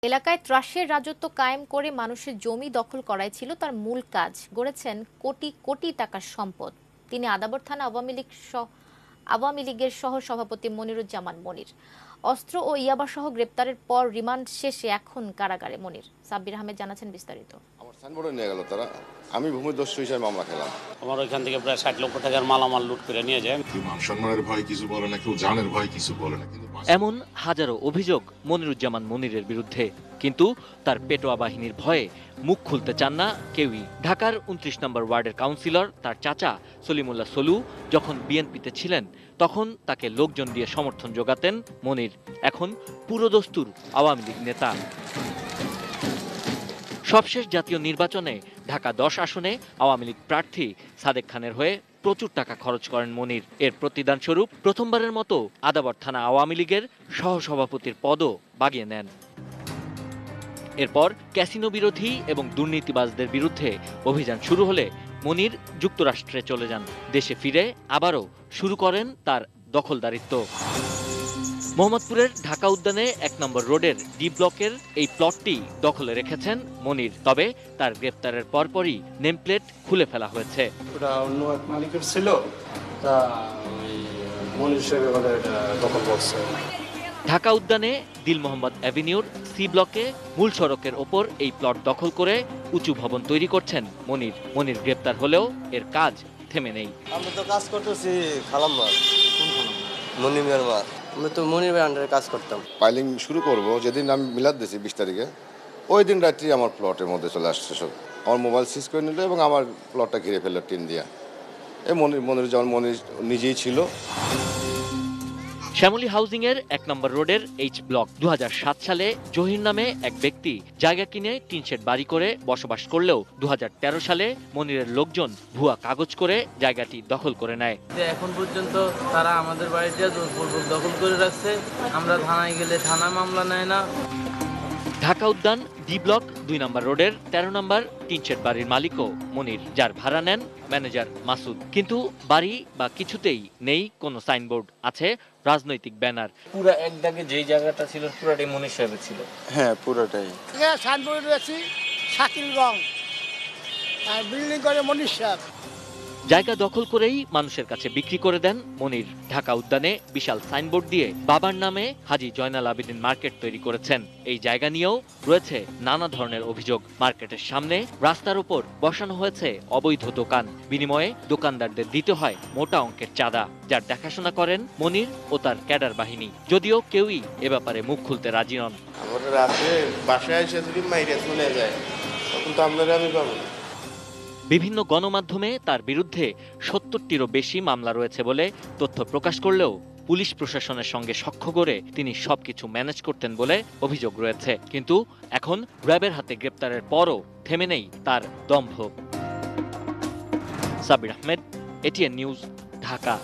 এলাকায় ত্রাসের রাজত্ব কায়েম করে মানুষের জমি দখল করাই ছিল তার মূল কাজ। গড়েছেন কোটি কোটি টাকার সম্পদ। তিনি আদাবর থানা আওয়ামী লীগের সহ সভাপতি মনিরুজ্জামান মনির। অস্ত্র ও ইয়াবা সহ গ্রেপ্তারের পর রিমান্ড শেষে এখন কারাগারে মনির। সাব্বির আহমেদ জানাচ্ছেন বিস্তারিত। আমার সাইনবোর্ডে নিয়ে গেল তারা, আমি ভূমিদস্যু হিসেবে মামলা খেলাম। আমার ওইখান থেকে প্রায় 60 লক্ষ টাকার মালামাল লুট করে নিয়ে যায়। কেউ মান সম্মানের ভয় কিছু বলে না, কেউ জানের ভয় কিছু বলে না। এমন হাজারো অভিযোগ মনিরুজ্জামান মনিরের বিরুদ্ধে, কিন্তু তার পেটোয়া বাহিনীর ভয়ে মুখ খুলতে চান না কেউই। ঢাকার 29 নম্বর ওয়ার্ডের কাউন্সিলর তার চাচা সলিমুল্লাহ সলু যখন বিএনপিতে ছিলেন তখন তাকে লোকজন দিয়ে সমর্থন জোগাতেন মনির। এখন পুরোদস্তুর আওয়ামী লীগ নেতা। সবশেষ জাতীয় নির্বাচনে ঢাকা 10 আসনে আওয়ামী লীগ প্রার্থী সাদেক খানের হয়ে প্রচুর টাকা খরচ করেন মনির। এর প্রতিদান স্বরূপ প্রথমবারের মতো আদাবর থানা আওয়ামী লীগের সহসভাপতির পদও বাগিয়ে নেন। এরপর ক্যাসিনো বিরোধী এবং দুর্নীতিবাজদের বিরুদ্ধে অভিযান শুরু হলে মনির যুক্তরাষ্ট্রে চলে যান। দেশে ফিরে আবারও শুরু করেন তার দখলদারিত্ব। মোহাম্মদপুরের ঢাকা উদ্যানে 1 নম্বর রোডের ডি ব্লকের এই প্লটটি দখলে রেখেছেন মনির। তবে তার গ্রেপ্তারের পরপরই নেমপ্লেট খুলে ফেলা হয়েছে। ওটা অন্য এক মালিকের ছিল, তা মনির সাহেব দখল করছে। ঢাকা উদ্যানে দিল মোহাম্মদ অ্যাভিনিউর সি ব্লকে মূল সড়কের ওপর এই প্লট দখল করে উঁচু ভবন তৈরি করছেন মনির। মনির গ্রেপ্তার হলেও এর কাজ থেমে নেই। আমরা তো কাজ করতেছি খালাম মার, মনির মার। আমরা তো মনির ভাই আন্ডারে কাজ করতাম। পাইলিং শুরু করব যেদিন আমি মিলাদ দিয়েছি 20 তারিখে, ওই দিন রাত্রি আমার প্লটের মধ্যে চলে আসছে সব। আমার মোবাইল সিজ করে নিল এবং আমার প্লটটা ঘিরে ফেললো টিন দিয়া। এই মনির যেমন মনির নিজেই ছিল। শ্যামলী হাউজিং এর 1 নম্বর রোডের এইচ ব্লক 2007 সালে জহির নামে এক ব্যক্তি জায়গা কিনে টিন শেড বাড়ি করে বসবাস করলেও 2013 সালে মনিরের লোকজন ভুয়া কাগজ করে জায়গাটি দখল করে নেয়। এখন পর্যন্ত তারা আমাদের বাড়িটা জোরপূর্বক দখল করে রাখছে। আমরা থানায় গেলে থানা মামলা নেয় না। ঢাকা উদ্যান ডি ব্লক 2 নম্বর রোডের 13 নম্বর টিন শেড বাড়ির মালিকও মনির, যার ভাড়া নেন ম্যানেজার মাসুদ। কিন্তু বাড়ি বা কিছুতেই নেই কোনো সাইনবোর্ড, আছে রাজনৈতিক ব্যানার। পুরো এক দাগে যেই জায়গাটা ছিল পুরোটাই মনির সাহেবের ছিল। হ্যাঁ, পুরোটাই। সাইনবোর্ড রয়েছে শাকিল রং, আর বিল্ডিং করে মনির সাহেব। জায়গা দখল করেই মানুষের কাছে বিক্রি করে দেন মনির। ঢাকা উদ্যানে বিশাল সাইনবোর্ড দিয়ে বাবার নামে হাজী জয়নাল আবেদিন মার্কেট তৈরি করেছেন। এই জায়গা নিয়েও রয়েছে নানা ধরনের অভিযোগ। মার্কেটের সামনে রাস্তার উপর বসানো হয়েছে অবৈধ দোকান, বিনিময়ে দোকানদারদের দিতে হয় মোটা অঙ্কের চাঁদা, যার দেখাশোনা করেন মনির ও তার ক্যাডার বাহিনী। যদিও কেউই এ ব্যাপারে মুখ খুলতে রাজি নন। আমরা রাতে বাসায় এসে যদি মাইরে চলে যায় তখন তো আমরা আমি পাবো না। বিভিন্ন গণমাধ্যমে তার বিরুদ্ধে 70টিরও বেশি মামলা রয়েছে বলে তথ্য প্রকাশ করলেও পুলিশ প্রশাসনের সঙ্গে সখ্য করে তিনি সবকিছু ম্যানেজ করতেন বলে অভিযোগ রয়েছে। কিন্তু এখন র্যাবের হাতে গ্রেপ্তারের পরও থেমে নেই তার দম্ভ। Sabbir Ahmed, ATN news, Dhaka.